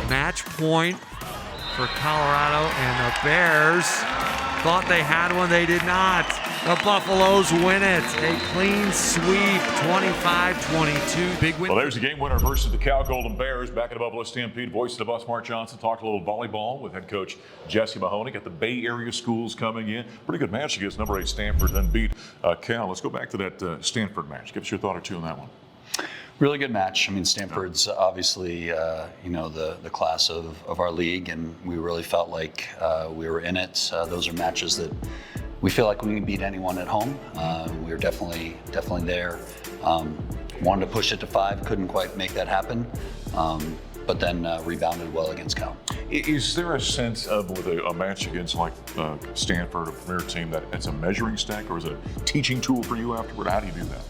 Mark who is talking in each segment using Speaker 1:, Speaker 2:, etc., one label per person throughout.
Speaker 1: Match point for Colorado, and the Bears thought they had one. They did not. The Buffaloes win it. A clean sweep, 25-22. Big win.
Speaker 2: Well, there's the game winner versus the Cal Golden Bears. Back at the Buffalo Stampede. Voice of the Buffs, Mark Johnson. Talked a little volleyball with head coach Jesse Mahoney. Got the Bay Area schools coming in. Pretty good match against number 8 Stanford, then beat Cal. Let's go back to that Stanford match. Give us your thought or two on that one.
Speaker 3: Really good match. I mean, Stanford's obviously, the class of our league, and we really felt like we were in it. Those are matches that we feel like we can beat anyone at home. We were definitely there. Wanted to push it to 5, couldn't quite make that happen, but then rebounded well against Cal.
Speaker 2: Is there a sense of with a match against like Stanford, a premier team, that it's a measuring stick, or is it a teaching tool for you afterward? How do you do that?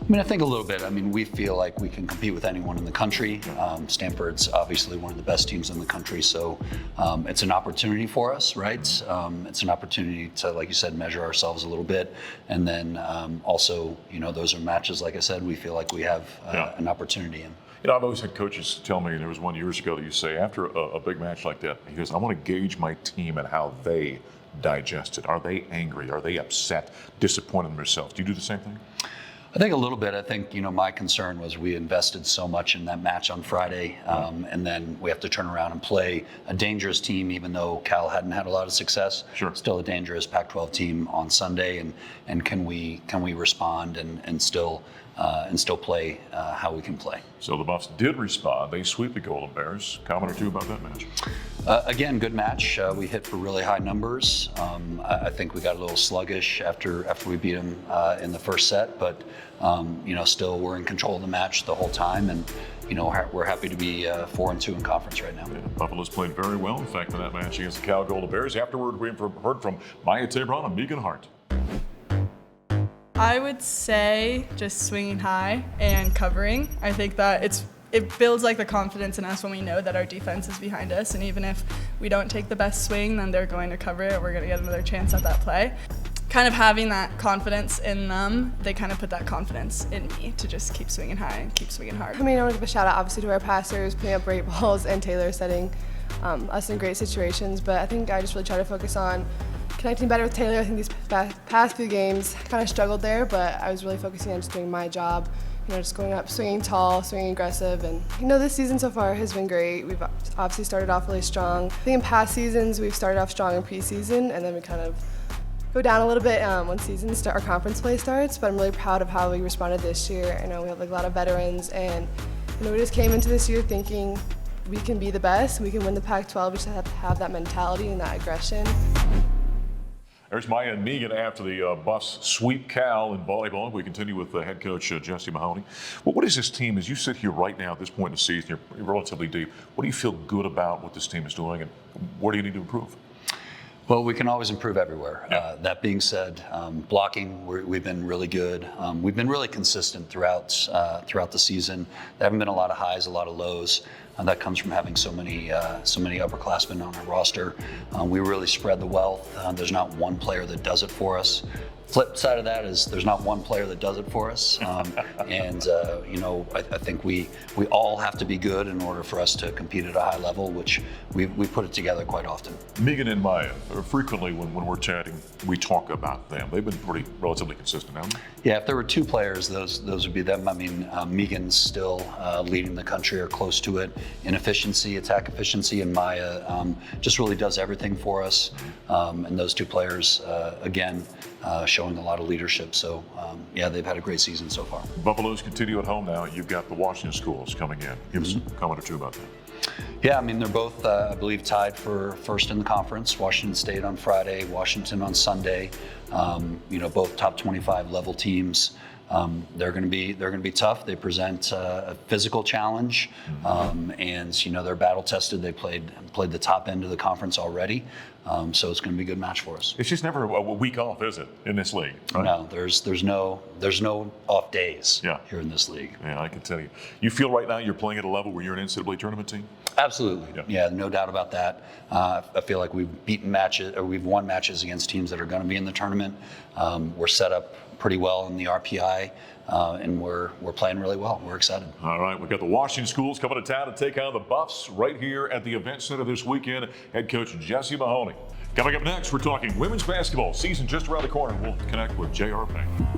Speaker 3: I mean, I think a little bit. I mean, we feel like we can compete with anyone in the country. Stanford's obviously one of the best teams in the country, so it's an opportunity for us, right? It's an opportunity to, like you said, measure ourselves a little bit, and then also, those are matches, like I said, we feel like we have an opportunity in.
Speaker 2: I've always had coaches tell me, there was one years ago that you say, after a big match like that, he goes, I want to gauge my team and how they digest it. Are they angry? Are they upset, disappointed in themselves? Do you do the same thing?
Speaker 3: I think a little bit. I think, my concern was we invested so much in that match on Friday, and then we have to turn around and play a dangerous team, even though Cal hadn't had a lot of success.
Speaker 2: Sure.
Speaker 3: Still a dangerous Pac-12 team on Sunday, and can we respond and still play how we can play.
Speaker 2: So the Buffs did respond. They sweep the Golden Bears. Comment or two about that match?
Speaker 3: Again, good match. We hit for really high numbers. I think we got a little sluggish after we beat them in the first set, but still we're in control of the match the whole time, and we're happy to be 4-2 in conference right now.
Speaker 2: Yeah, Buffalo's played very well. In fact, in that match against the Cal Golden Bears. Afterward, we heard from Maya Tabron and Megan Hart.
Speaker 4: I would say just swinging high and covering. I think that it builds like the confidence in us when we know that our defense is behind us, and even if we don't take the best swing, then they're going to cover it. We're going to get another chance at that play. Kind of having that confidence in them, they kind of put that confidence in me to just keep swinging high and keep swinging hard.
Speaker 5: I mean, I want to give a shout out obviously to our passers, putting up great balls, and Taylor setting us in great situations, but I think I just really try to focus on connecting better with Taylor. I think these past few games kind of struggled there, but I was really focusing on just doing my job, just going up, swinging tall, swinging aggressive, and this season so far has been great. We've obviously started off really strong. I think in past seasons we've started off strong in preseason, and then we kind of go down a little bit when our conference play starts, but I'm really proud of how we responded this year. I know we have a lot of veterans, and we just came into this year thinking we can be the best, we can win the Pac-12, we just have to have that mentality and that aggression.
Speaker 2: There's Maya and Megan after the Buffs sweep Cal in volleyball. We continue with head coach Jesse Mahoney. Well, what is this team, as you sit here right now at this point in the season, you're relatively deep, what do you feel good about what this team is doing, and where do you need to improve?
Speaker 3: Well, we can always improve everywhere.
Speaker 2: Yeah.
Speaker 3: That being said, blocking, we've been really good. We've been really consistent throughout the season. There haven't been a lot of highs, a lot of lows. That comes from having so many upperclassmen on our roster. We really spread the wealth. There's not one player that does it for us. Flip side of that is there's not one player that does it for us, and I think we all have to be good in order for us to compete at a high level, which we put it together quite often.
Speaker 2: Megan and Maya, frequently when we're chatting, we talk about them. They've been relatively consistent, haven't they?
Speaker 3: Yeah, if there were two players, those would be them. I mean, Megan's still leading the country or close to it in efficiency, attack efficiency, and Maya just really does everything for us. And those two players, again, showing a lot of leadership. So, they've had a great season so far.
Speaker 2: Buffaloes continue at home now. You've got the Washington schools coming in. Give us a comment or two about that.
Speaker 3: Yeah, I mean, they're both, I believe, tied for first in the conference. Washington State on Friday, Washington on Sunday. Both top 25 level teams. They're going to be tough. They present a physical challenge, and they're battle tested. They played the top end of the conference already, so it's going to be a good match for us.
Speaker 2: It's just never a week off, is it, in this league? Right?
Speaker 3: No, there's no off days here in this league.
Speaker 2: Yeah, I can tell you. You feel right now you're playing at a level where you're an NCAA tournament team?
Speaker 3: Absolutely. Yeah, no doubt about that. I feel like we've won matches against teams that are going to be in the tournament. We're set up pretty well in the RPI, and we're playing really well. We're excited.
Speaker 2: All right, we've got the Washington schools coming to town to take on the Buffs right here at the Event Center this weekend. Head coach Jesse Mahoney. Coming up next, we're talking women's basketball. Season just around the corner. We'll connect with J.R. Payne.